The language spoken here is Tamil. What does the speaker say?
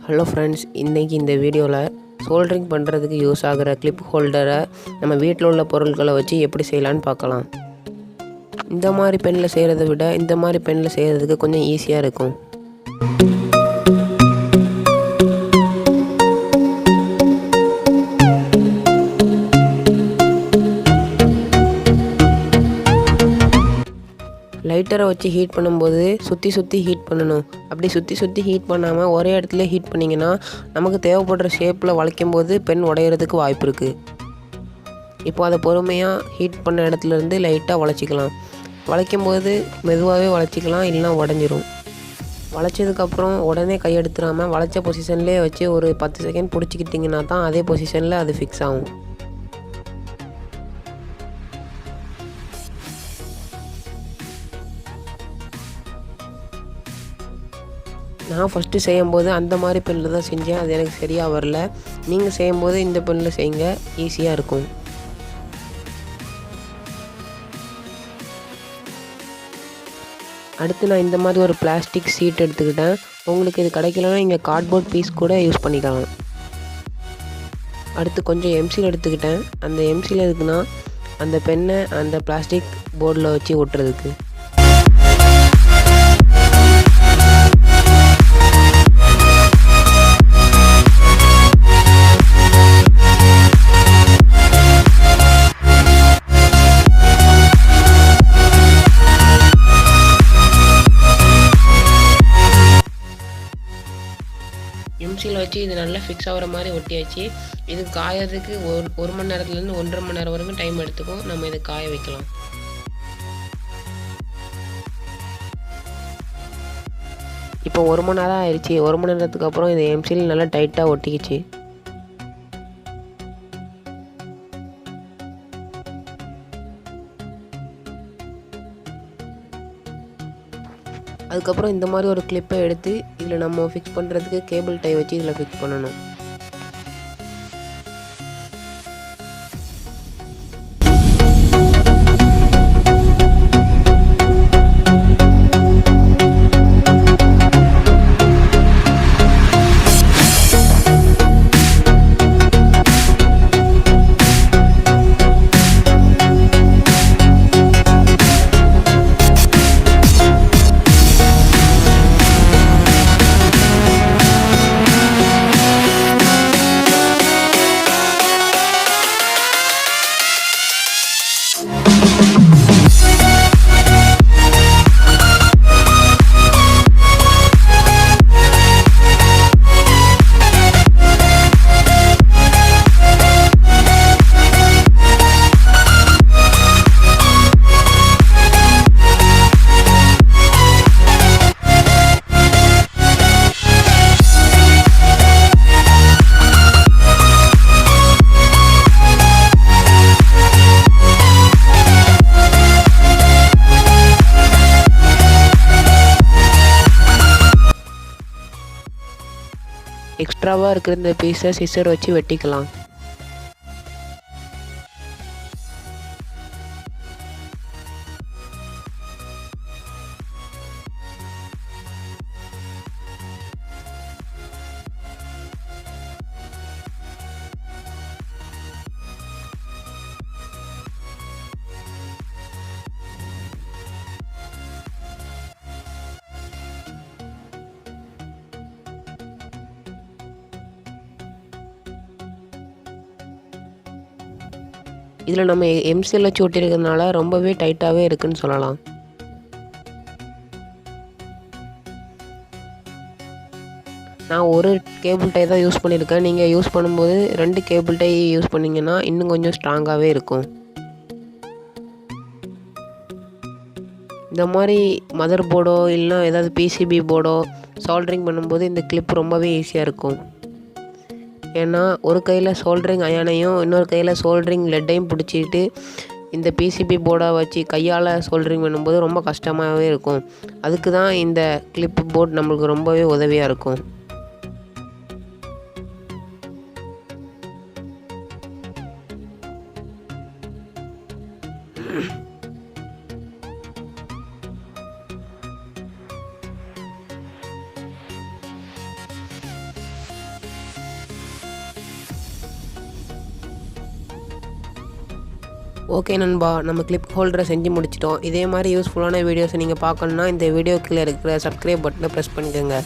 ஹலோ ஃப்ரெண்ட்ஸ், இன்றைக்கி இந்த வீடியோவில் சோல்டரிங் பண்ணுறதுக்கு யூஸ் ஆகிற கிளிப் ஹோல்டரை நம்ம வீட்டில் உள்ள பொருட்களை வச்சு எப்படி செய்யலான்னு பார்க்கலாம். இந்த மாதிரி பெனில் செய்கிறத விட இந்த மாதிரி பெனில் செய்கிறதுக்கு கொஞ்சம் ஈஸியாக இருக்கும். லைட்டரை வச்சு ஹீட் பண்ணும்போது சுற்றி ஹீட் பண்ணணும். அப்படி சுற்றி ஹீட் பண்ணாமல் ஒரே இடத்துல ஹீட் பண்ணிங்கன்னா நமக்கு தேவைப்படுற ஷேப்பில் வளைக்கும் போது பென் உடையிறதுக்கு வாய்ப்பு இருக்குது. இப்போ அதை பொறுமையாக ஹீட் பண்ண இடத்துலேருந்து லைட்டாக வளைச்சிக்கலாம். வளைக்கும் போது மெதுவாகவே வளைச்சிக்கலாம், இல்லைனா உடஞ்சிரும். வளைச்சதுக்கப்புறம் உடனே கையெடுத்துடாமல் வளைச்ச பொசிஷன்லேயே வச்சு ஒரு 10 செகண்ட் பிடிச்சிக்கிட்டிங்கன்னா தான் அதே பொசிஷனில் அது ஃபிக்ஸ் ஆகும். நான் ஃபஸ்ட்டு செய்யும்போது அந்த மாதிரி பெனில் தான் செஞ்சேன். அது எனக்கு சரியாக வரல. நீங்கள் செய்யும்போது இந்த பெனில் செய்யுங்க, ஈஸியாக இருக்கும். அடுத்து நான் இந்த மாதிரி ஒரு பிளாஸ்டிக் சீட் எடுத்துக்கிட்டேன். உங்களுக்கு இது கிடைக்கலன்னா இங்கே கார்ட்போர்ட் பீஸ் கூட யூஸ் பண்ணிக்கலாம். அடுத்து கொஞ்சம் எம்சில் எடுத்துக்கிட்டேன். அந்த எம்சில் எதுக்குன்னா அந்த பென்னை அந்த பிளாஸ்டிக் போர்டில் வச்சு ஒட்டுறதுக்கு. எம்சியில் வச்சு இது நல்லா ஃபிக்ஸ் ஆகிற மாதிரி ஒட்டியாச்சு. இது காயறதுக்கு ஒரு மணி நேரத்துலேருந்து 1.5 மணி நேரம் வரைக்கும் டைம் எடுத்துக்கும். நம்ம இதை காய வைக்கலாம். இப்போ 1 மணி நேரம் ஆயிடுச்சு. 1 மணி நேரத்துக்கு அப்புறம் இந்த எம்சியில் நல்லா டைட்டாக ஒட்டிக்கிச்சு. அதுக்கப்புறம் இந்த மாதிரி ஒரு கிளிப்பை எடுத்து இதில் நம்ம ஃபிக்ஸ் பண்ணுறதுக்கு கேபிள் டை வச்சு இதில் ஃபிக்ஸ் பண்ணணும். எக்ஸ்ட்ராவாக இருக்கிற இந்த பீஸை சிசர் வச்சு வெட்டிக்கலாம். இதில் நம்ம எம்சியில் வச்சு ஒட்டியிருக்கிறதுனால ரொம்பவே டைட்டாகவே இருக்குதுன்னு சொல்லலாம். நான் ஒரு கேபிள் டை தான் யூஸ் பண்ணியிருக்கேன். நீங்கள் யூஸ் பண்ணும்போது 2 கேபிள் டை யூஸ் பண்ணிங்கன்னா இன்னும் கொஞ்சம் ஸ்ட்ராங்காகவே இருக்கும். இந்த மாதிரி மதர் போர்டோ இல்லைனா ஏதாவது பிசிபி போர்டோ சால்டரிங் பண்ணும்போது இந்த கிளிப் ரொம்பவே ஈஸியாக இருக்கும். ஏன்னா ஒரு கையில் சோல்டரிங் அயனையும் இன்னொரு கையில் சோல்டரிங் லெட்டையும் பிடிச்சிக்கிட்டு இந்த பிசிபி போர்டை வச்சு கையால் சோல்டரிங் பண்ணும்போது ரொம்ப கஷ்டமாகவே இருக்கும். அதுக்கு தான் இந்த கிளிப் போர்ட் நம்மளுக்கு ரொம்பவே உதவியாக இருக்கும். ஓகே நண்பா, நம்ம கிளிப் ஹோல்டரை செஞ்சு முடிச்சிட்டோம். இதே மாதிரி யூஸ்ஃபுல்லான வீடியோஸை நீங்கள் பார்க்கணுன்னா இந்த வீடியோ கீழே இருக்கிற சப்ஸ்கிரைப் பட்டனை ப்ரெஸ் பண்ணிக்கோங்க.